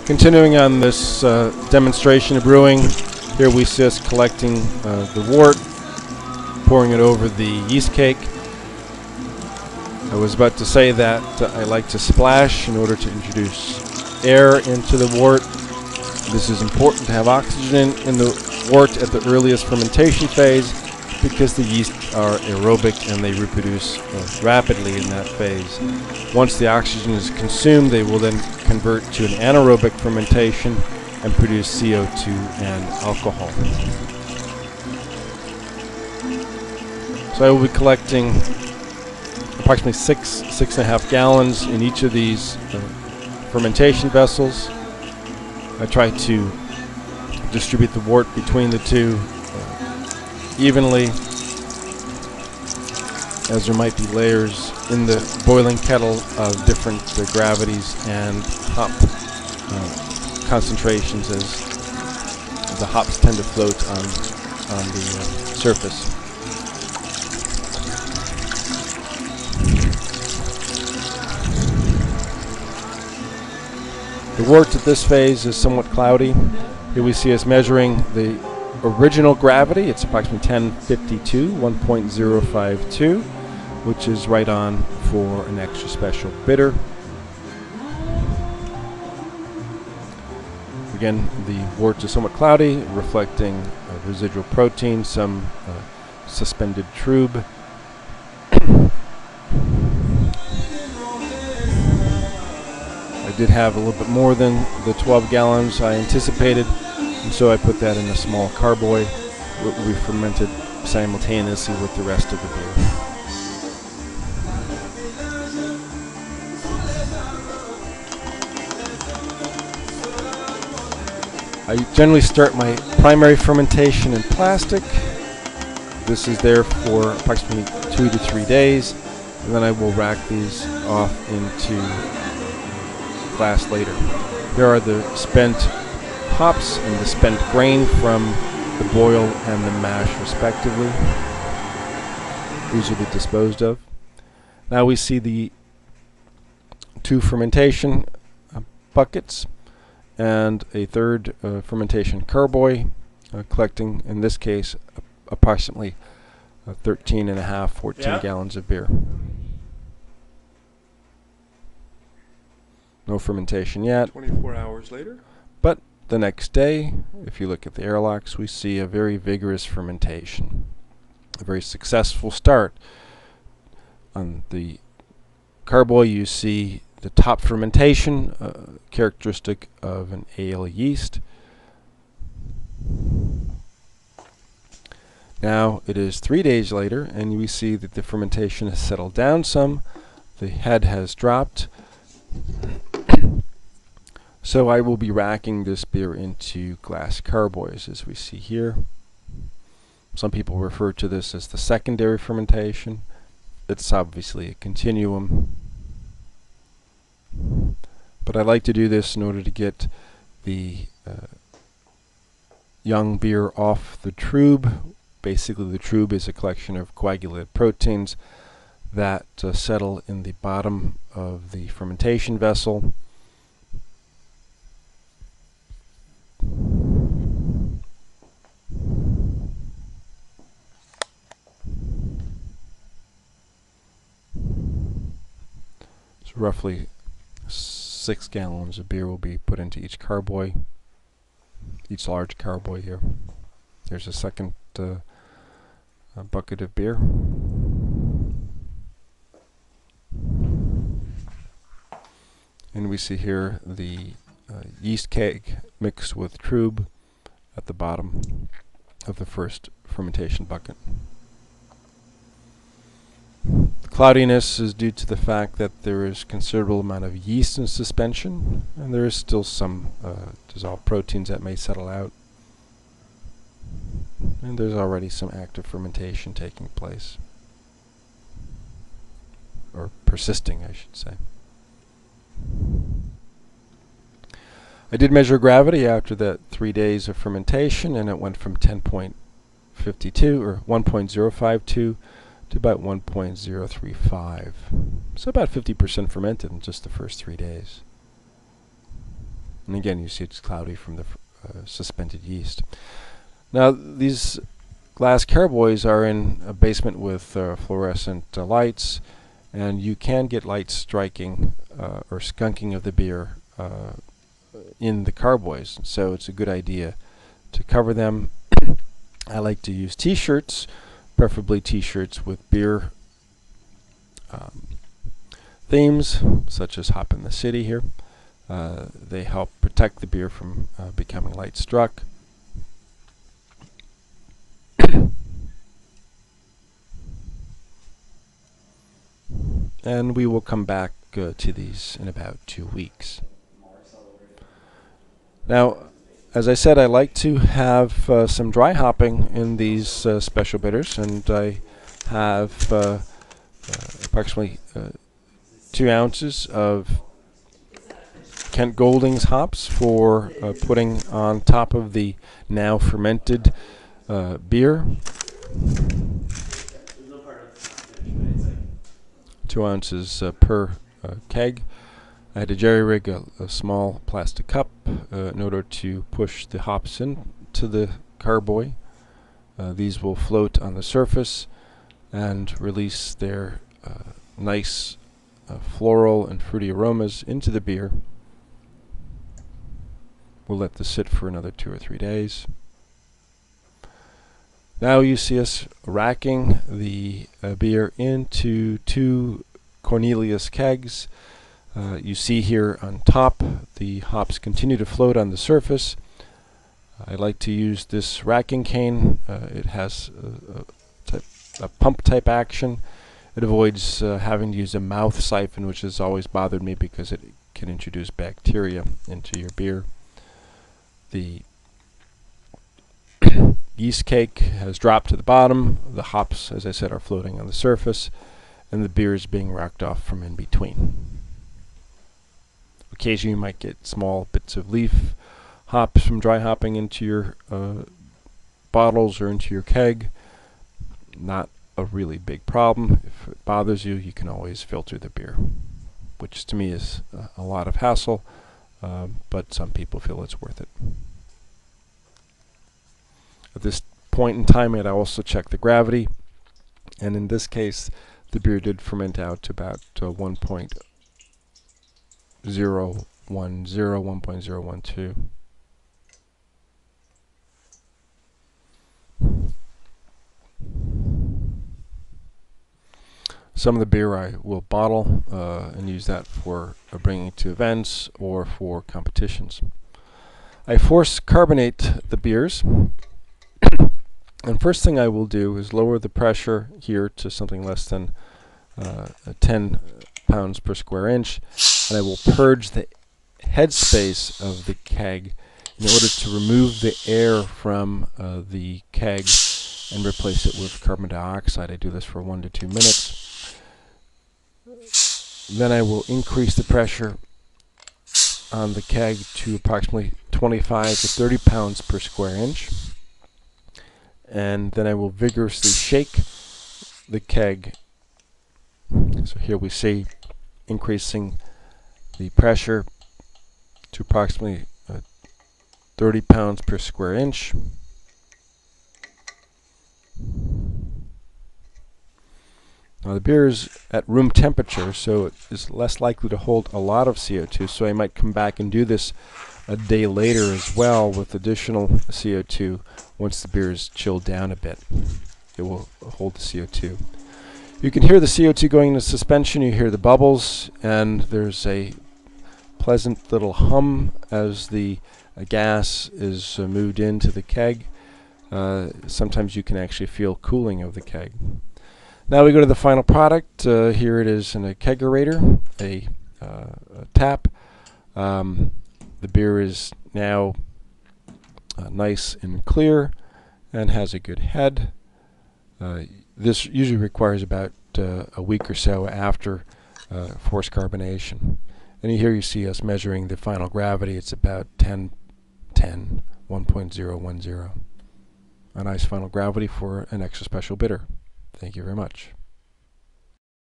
Continuing on this demonstration of brewing, here we see us collecting the wort, pouring it over the yeast cake. I was about to say that I like to splash in order to introduce air into the wort. This is important to have oxygen in the wort at the earliest fermentation phase because the yeast are aerobic and they reproduce rapidly in that phase. Once the oxygen is consumed, they will then convert to an anaerobic fermentation and produce CO2 and alcohol. So I will be collecting approximately 6.5 gallons in each of these fermentation vessels. I try to distribute the wort between the two evenly, as there might be layers in the boiling kettle of different gravities and hop concentrations, as the hops tend to float on the surface. The wort at this phase is somewhat cloudy. Here we see us measuring the original gravity. It's approximately 1052, 1.052, which is right on for an extra special bitter. Again, the wort is somewhat cloudy, reflecting residual protein, some suspended trub. I did have a little bit more than the 12 gallons I anticipated, and so I put that in a small carboy. We fermented simultaneously with the rest of the beer. I generally start my primary fermentation in plastic. This is there for approximately 2 to 3 days, and then I will rack these off into glass later. There are the spent hops and the spent grain from the boil and the mash respectively. These will be disposed of. Now we see the 2 fermentation buckets and a third fermentation carboy, collecting, in this case, approximately 14 gallons of beer. No fermentation yet. 24 hours later. But the next day, if you look at the airlocks, we see a very vigorous fermentation. A very successful start. On the carboy, you see the top fermentation, characteristic of an ale yeast. Now it is 3 days later, and we see that the fermentation has settled down some. The head has dropped. So I will be racking this beer into glass carboys, as we see here. Some people refer to this as the secondary fermentation. It's obviously a continuum. But I like to do this in order to get the young beer off the trub. Basically, the trub is a collection of coagulated proteins that settle in the bottom of the fermentation vessel. So roughly 6 gallons of beer will be put into each carboy, each large carboy here. There's a second bucket of beer. And we see here the yeast cake mixed with trub at the bottom of the first fermentation bucket. The cloudiness is due to the fact that there is considerable amount of yeast in suspension, and there is still some dissolved proteins that may settle out. And there's already some active fermentation taking place, or persisting, I should say. I did measure gravity after that 3 days of fermentation, and it went from 10.52 or 1.052 to about 1.035. So about 50% fermented in just the first 3 days. And again, you see it's cloudy from the suspended yeast. Now, these glass carboys are in a basement with fluorescent lights, and you can get light striking or skunking of the beer in the carboys. So it's a good idea to cover them. I like to use t-shirts, preferably t-shirts with beer themes, such as Hop in the City here. They help protect the beer from becoming light struck. And we will come back to these in about 2 weeks. Now, as I said, I like to have some dry hopping in these special bitters, and I have approximately 2 ounces of Kent Golding's hops for putting on top of the now fermented beer. 2 ounces per keg. I had to jerry-rig a small plastic cup in order to push the hops into the carboy. These will float on the surface and release their nice floral and fruity aromas into the beer. We'll let this sit for another 2 or 3 days. Now you see us racking the beer into 2 Cornelius kegs. You see here on top the hops continue to float on the surface. I like to use this racking cane. It has a pump type action. It avoids having to use a mouth siphon, which has always bothered me because it can introduce bacteria into your beer. The yeast cake has dropped to the bottom. The hops, as I said, are floating on the surface, and the beer is being racked off from in between. Occasionally you might get small bits of leaf hops from dry hopping into your bottles or into your keg. Not a really big problem. If it bothers you, you can always filter the beer, which to me is a lot of hassle, but some people feel it's worth it. At this point in time, I'd also check the gravity, and in this case, the beer did ferment out to about 1.010, 1.012. Some of the beer I will bottle and use that for bringing to events or for competitions. I force carbonate the beers. And first thing I will do is lower the pressure here to something less than 10 pounds per square inch, and I will purge the headspace of the keg in order to remove the air from the keg and replace it with carbon dioxide. I do this for 1 to 2 minutes. Then I will increase the pressure on the keg to approximately 25 to 30 pounds per square inch. And then I will vigorously shake the keg. So here we see increasing the pressure to approximately 30 pounds per square inch. Now the beer is at room temperature, so it is less likely to hold a lot of CO2, so I might come back and do this a day later as well with additional CO2 once the beer is chilled down a bit. It will hold the CO2. You can hear the CO2 going into suspension, you hear the bubbles, and there's a pleasant little hum as the gas is moved into the keg. Sometimes you can actually feel cooling of the keg. Now we go to the final product. Here it is in a kegerator, a tap. The beer is now nice and clear and has a good head. This usually requires about a week or so after forced carbonation. And here you see us measuring the final gravity. It's about 10, 1.010. A nice final gravity for an extra special bitter. Thank you very much.